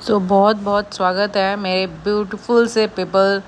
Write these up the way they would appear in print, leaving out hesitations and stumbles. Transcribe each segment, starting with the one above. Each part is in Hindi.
बहुत बहुत स्वागत है मेरे ब्यूटीफुल से पीपल।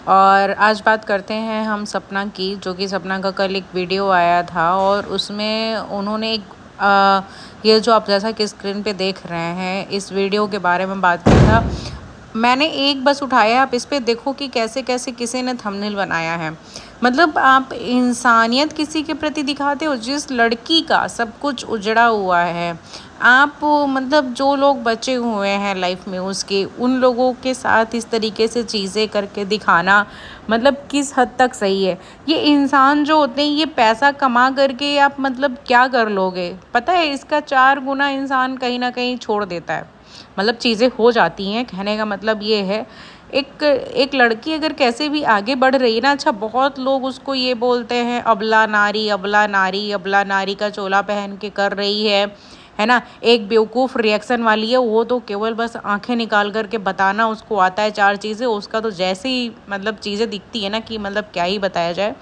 और आज बात करते हैं हम सपना की, जो कि सपना का कल एक वीडियो आया था और उसमें उन्होंने एक ये जो आप जैसा कि स्क्रीन पे देख रहे हैं इस वीडियो के बारे में बात किया था। मैंने एक बस उठाया, आप इस पे देखो कि कैसे कैसे किसी ने थंबनेल बनाया है। मतलब आप इंसानियत किसी के प्रति दिखाते हो, जिस लड़की का सब कुछ उजड़ा हुआ है। आप मतलब जो लोग बचे हुए हैं लाइफ में उसके, उन लोगों के साथ इस तरीके से चीज़ें करके दिखाना मतलब किस हद तक सही है। ये इंसान जो होते हैं ये पैसा कमा करके आप मतलब क्या कर लोगे, पता है इसका 4 गुना इंसान कहीं ना कहीं छोड़ देता है। मतलब चीज़ें हो जाती हैं, कहने का मतलब ये है। एक एक लड़की अगर कैसे भी आगे बढ़ रही है ना, अच्छा बहुत लोग उसको ये बोलते हैं अबला नारी, अबला नारी, अबला नारी का चोला पहन के कर रही है ना। एक बेवकूफ़ रिएक्शन वाली है, वो तो केवल बस आंखें निकाल करके बताना उसको आता है 4 चीज़ें। उसका तो जैसे ही मतलब चीज़ें दिखती है ना कि मतलब क्या ही बताया जाए।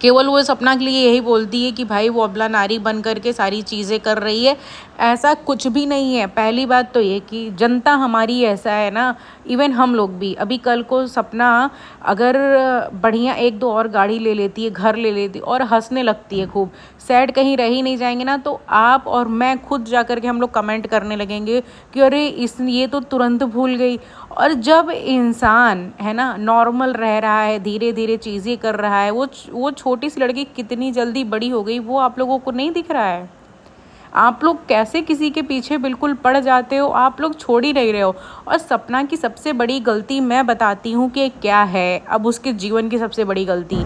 केवल वो सपना के लिए यही बोलती है कि भाई वो अबला नारी बन करके सारी चीज़ें कर रही है। ऐसा कुछ भी नहीं है। पहली बात तो ये कि जनता हमारी ऐसा है ना, इवन हम लोग भी। अभी कल को सपना अगर बढ़िया 1-2 और गाड़ी ले लेती है, घर ले लेती और हंसने लगती है खूब, सैड कहीं रह ही नहीं जाएंगे ना, तो आप और मैं खुद जा कर के हम लोग कमेंट करने लगेंगे कि अरे ये तो तुरंत भूल गई। और जब इंसान है ना नॉर्मल रह रहा है, धीरे धीरे चीज़ें कर रहा है, वो छोटी सी लड़की कितनी जल्दी बड़ी हो गई वो आप लोगों को नहीं दिख रहा है। आप लोग कैसे किसी के पीछे बिल्कुल पड़ जाते हो, आप लोग छोड़ ही नहीं रहे हो। और सपना की सबसे बड़ी गलती मैं बताती हूँ कि क्या है। अब उसके जीवन की सबसे बड़ी गलती,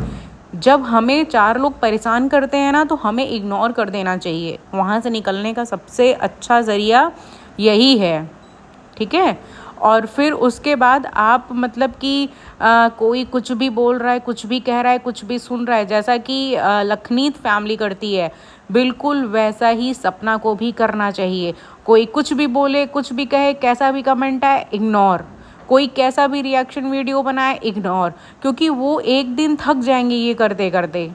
जब हमें 4 लोग परेशान करते हैं ना तो हमें इग्नोर कर देना चाहिए। वहाँ से निकलने का सबसे अच्छा ज़रिया यही है, ठीक है। और फिर उसके बाद आप मतलब कि कोई कुछ भी बोल रहा है, कुछ भी कह रहा है, कुछ भी सुन रहा है, जैसा कि लखनीत फैमिली करती है, बिल्कुल वैसा ही सपना को भी करना चाहिए। कोई कुछ भी बोले, कुछ भी कहे, कैसा भी कमेंट आए, इग्नोर। कोई कैसा भी रिएक्शन वीडियो बनाए, इग्नोर। क्योंकि वो एक दिन थक जाएंगे ये करते करते।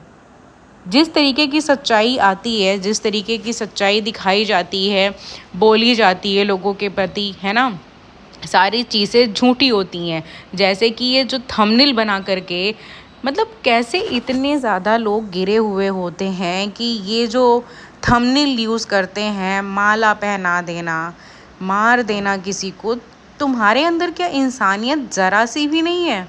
जिस तरीके की सच्चाई आती है, जिस तरीके की सच्चाई दिखाई जाती है, बोली जाती है लोगों के प्रति, है ना, सारी चीज़ें झूठी होती हैं। जैसे कि ये जो थंबनेल बना करके मतलब कैसे इतने ज़्यादा लोग गिरे हुए होते हैं कि ये जो थंबनेल यूज़ करते हैं, माला पहना देना, मार देना किसी को। तुम्हारे अंदर क्या इंसानियत ज़रा सी भी नहीं है?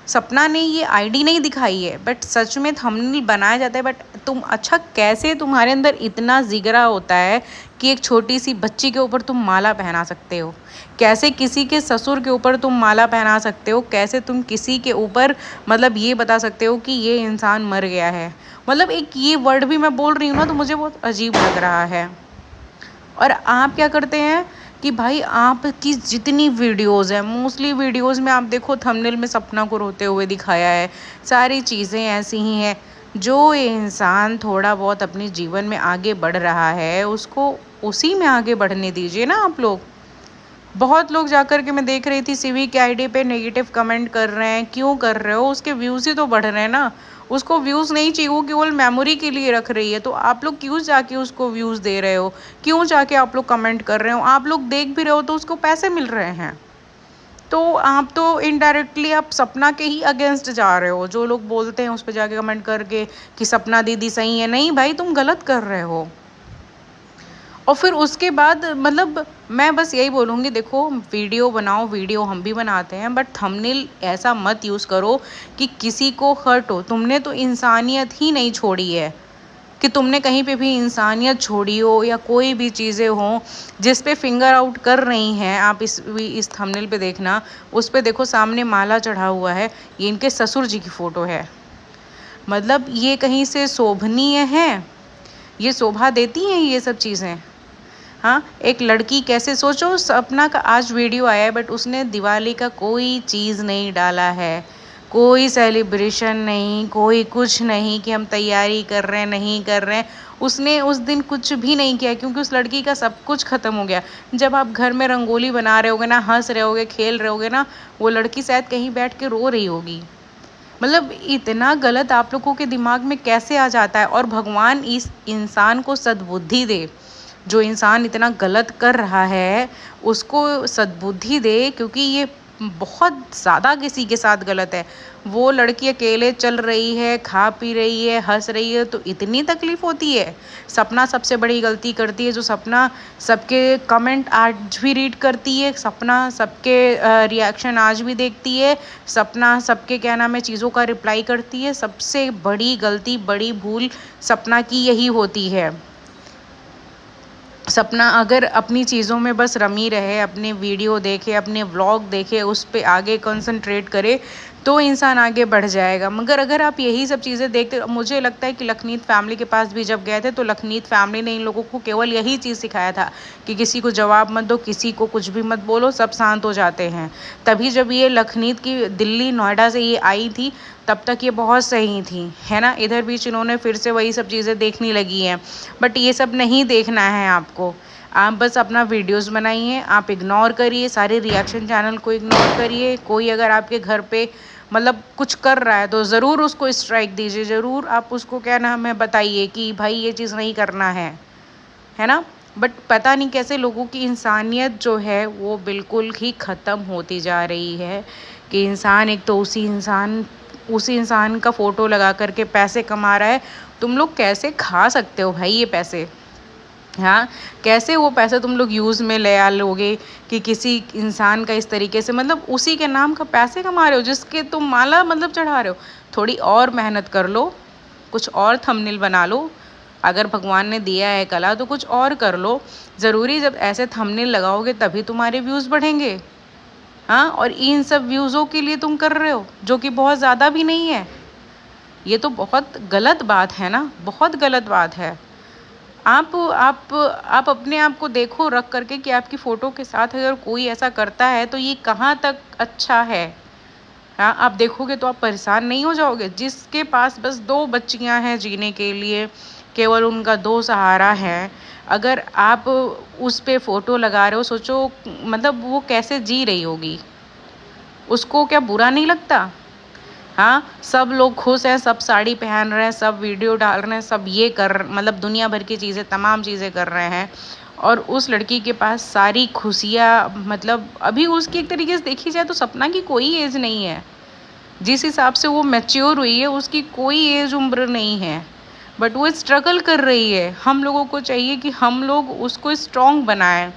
सपना ने ये आईडी नहीं दिखाई है, बट सच में थंबनेल बनाया जाता है। बट तुम अच्छा कैसे तुम्हारे अंदर इतना जिगरा होता है कि एक छोटी सी बच्ची के ऊपर तुम माला पहना सकते हो? कैसे किसी के ससुर के ऊपर तुम माला पहना सकते हो? कैसे तुम किसी के ऊपर मतलब ये बता सकते हो कि ये इंसान मर गया है? मतलब एक ये वर्ड भी मैं बोल रही हूँ ना तो मुझे बहुत अजीब लग रहा है। और आप क्या करते हैं कि भाई आपकी जितनी वीडियोस हैं, मोस्टली वीडियोस में आप देखो थंबनेल में सपना को रोते हुए दिखाया है। सारी चीज़ें ऐसी ही हैं। जो इंसान थोड़ा बहुत अपने जीवन में आगे बढ़ रहा है उसको उसी में आगे बढ़ने दीजिए ना आप लोग। बहुत लोग जाकर के मैं देख रही थी सीवी के आईडी पे नेगेटिव कमेंट कर रहे हैं। क्यों कर रहे हो? उसके व्यूज़ ही तो बढ़ रहे हैं ना। उसको व्यूज़ नहीं चाहिए, वो केवल मेमोरी के लिए रख रही है। तो आप लोग क्यों जाके उसको व्यूज़ दे रहे हो? क्यों जाके आप लोग कमेंट कर रहे हो? आप लोग देख भी रहे हो तो उसको पैसे मिल रहे हैं। तो आप तो इनडायरेक्टली आप सपना के ही अगेंस्ट जा रहे हो। जो लोग बोलते हैं उस पर जाके कमेंट करके कि सपना दीदी सही है, नहीं भाई तुम गलत कर रहे हो। और फिर उसके बाद मतलब मैं बस यही बोलूँगी, देखो वीडियो बनाओ, वीडियो हम भी बनाते हैं, बट थंबनेल ऐसा मत यूज़ करो कि किसी को हर्ट हो। तुमने तो इंसानियत ही नहीं छोड़ी है कि तुमने कहीं पे भी इंसानियत छोड़ी हो या कोई भी चीज़ें हों जिस पे फिंगर आउट कर रही हैं। आप इस थंबनेल पे देखना, उस पे देखो सामने माला चढ़ा हुआ है, ये इनके ससुर जी की फ़ोटो है। मतलब ये कहीं से शोभनीय है? ये शोभा देती हैं ये सब चीज़ें? हाँ, एक लड़की कैसे, सोचो सपना का आज वीडियो आया है बट उसने दिवाली का कोई चीज़ नहीं डाला है। कोई सेलिब्रेशन नहीं, कोई कुछ नहीं कि हम तैयारी कर रहे हैं, नहीं कर रहे हैं। उसने उस दिन कुछ भी नहीं किया क्योंकि उस लड़की का सब कुछ ख़त्म हो गया। जब आप घर में रंगोली बना रहे होगे ना, हंस रहे होगे, खेल रहे होगे ना, वो लड़की शायद कहीं बैठ के रो रही होगी। मतलब इतना गलत आप लोगों के दिमाग में कैसे आ जाता है? और भगवान इस इंसान को सद्बुद्धि दे। जो इंसान इतना गलत कर रहा है उसको सद्बुद्धि दे, क्योंकि ये बहुत ज़्यादा किसी के साथ गलत है। वो लड़की अकेले चल रही है, खा पी रही है, हंस रही है, तो इतनी तकलीफ होती है। सपना सबसे बड़ी गलती करती है, जो सपना सबके कमेंट आज भी रीड करती है, सपना सबके रिएक्शन आज भी देखती है, सपना सबके क्या नाम है चीज़ों का रिप्लाई करती है। सबसे बड़ी गलती, बड़ी भूल सपना की यही होती है। सपना अगर अपनी चीज़ों में बस रमी रहे, अपने वीडियो देखे, अपने व्लॉग देखे, उस पे आगे कंसंट्रेट करे, तो इंसान आगे बढ़ जाएगा। मगर अगर आप यही सब चीज़ें देखते, मुझे लगता है कि लखनीत फैमिली के पास भी जब गए थे तो लखनीत फैमिली ने इन लोगों को केवल यही चीज़ सिखाया था कि किसी को जवाब मत दो, किसी को कुछ भी मत बोलो, सब शांत हो जाते हैं। तभी जब ये लखनीत की दिल्ली नोएडा से ये आई थी तब तक ये बहुत सही थी, है ना। इधर बीच इन्होंने फिर से वही सब चीज़ें देखने लगी हैं, बट ये सब नहीं देखना है आपको। आप बस अपना वीडियोस बनाइए, आप इग्नोर करिए, सारे रिएक्शन चैनल को इग्नोर करिए। कोई अगर आपके घर पे मतलब कुछ कर रहा है तो ज़रूर उसको स्ट्राइक दीजिए, ज़रूर आप उसको क्या नाम है बताइए कि भाई ये चीज़ नहीं करना है ना। बट पता नहीं कैसे लोगों की इंसानियत जो है वो बिल्कुल ही ख़त्म होती जा रही है कि इंसान एक तो उसी इंसान का फ़ोटो लगा करके पैसे कमा रहा है। तुम लोग कैसे खा सकते हो भाई ये पैसे? हाँ, कैसे वो पैसे तुम लोग यूज़ में ले आ लोगे कि किसी इंसान का इस तरीके से मतलब उसी के नाम का पैसे कमा रहे हो जिसके तुम माला मतलब चढ़ा रहे हो। थोड़ी और मेहनत कर लो, कुछ और थंबनेल बना लो। अगर भगवान ने दिया है कला तो कुछ और कर लो। ज़रूरी जब ऐसे थंबनेल लगाओगे तभी तुम्हारे व्यूज़ बढ़ेंगे। हाँ, और इन सब व्यूज़ों के लिए तुम कर रहे हो जो कि बहुत ज़्यादा भी नहीं है। ये तो बहुत गलत बात है ना, बहुत गलत बात है। आप अपने आप को देखो रख करके कि आपकी फ़ोटो के साथ अगर कोई ऐसा करता है तो ये कहाँ तक अच्छा है। हाँ, आप देखोगे तो आप परेशान नहीं हो जाओगे? जिसके पास बस 2 बच्चियाँ हैं जीने के लिए, केवल उनका 2 सहारा है, अगर आप उस पे फ़ोटो लगा रहे हो, सोचो मतलब वो कैसे जी रही होगी? उसको क्या बुरा नहीं लगता? हाँ, सब लोग खुश हैं, सब साड़ी पहन रहे हैं, सब वीडियो डाल रहे हैं, सब ये कर मतलब दुनिया भर की चीज़ें, तमाम चीज़ें कर रहे हैं, और उस लड़की के पास सारी खुशियाँ मतलब अभी उसकी एक तरीके से देखी जाए तो सपना की कोई एज नहीं है। जिस हिसाब से वो मैच्योर हुई है उसकी कोई एज उम्र नहीं है, बट वो स्ट्रगल कर रही है। हम लोगों को चाहिए कि हम लोग उसको स्ट्रॉन्ग बनाएं,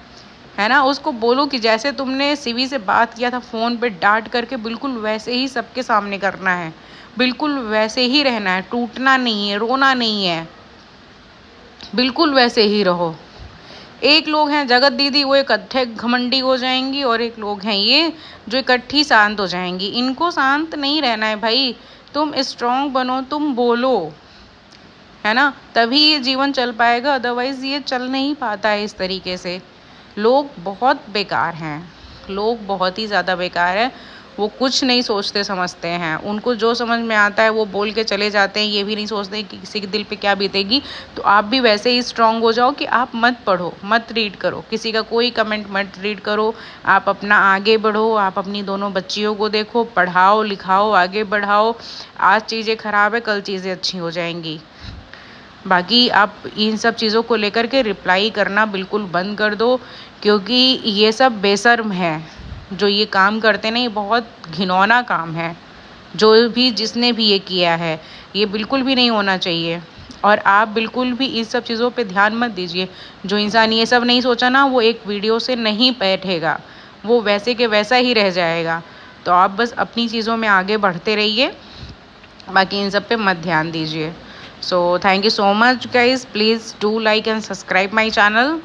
है ना। उसको बोलो कि जैसे तुमने शिवी से बात किया था फ़ोन पे डांट करके, बिल्कुल वैसे ही सबके सामने करना है, बिल्कुल वैसे ही रहना है, टूटना नहीं है, रोना नहीं है, बिल्कुल वैसे ही रहो। एक लोग हैं जगत दीदी, वो इकट्ठे घमंडी हो जाएंगी, और एक लोग हैं ये जो इकट्ठी शांत हो जाएंगी। इनको शांत नहीं रहना है भाई, तुम स्ट्रॉन्ग बनो, तुम बोलो, है ना, तभी ये जीवन चल पाएगा, अदरवाइज़ ये चल नहीं पाता है इस तरीके से। लोग बहुत बेकार हैं, लोग बहुत ही ज़्यादा बेकार हैं। वो कुछ नहीं सोचते समझते हैं, उनको जो समझ में आता है वो बोल के चले जाते हैं, ये भी नहीं सोचते कि किसी के दिल पे क्या बीतेगी। तो आप भी वैसे ही स्ट्रॉन्ग हो जाओ कि आप मत पढ़ो, मत रीड करो, किसी का कोई कमेंट मत रीड करो, आप अपना आगे बढ़ो, आप अपनी दोनों बच्चियों को देखो, पढ़ाओ लिखाओ, आगे बढ़ाओ। आज चीज़ें ख़राब है, कल चीज़ें अच्छी हो जाएंगी। बाकी आप इन सब चीज़ों को लेकर के रिप्लाई करना बिल्कुल बंद कर दो, क्योंकि ये सब बेशर्म है जो ये काम करते ना, ये बहुत घिनौना काम है। जो भी जिसने भी ये किया है, ये बिल्कुल भी नहीं होना चाहिए, और आप बिल्कुल भी इस सब चीज़ों पे ध्यान मत दीजिए। जो इंसान ये सब नहीं सोचा ना, वो एक वीडियो से नहीं बैठेगा, वो वैसे के वैसा ही रह जाएगा। तो आप बस अपनी चीज़ों में आगे बढ़ते रहिए, बाकी इन सब पे मत ध्यान दीजिए। So thank you so much guys, please do like and subscribe my channel.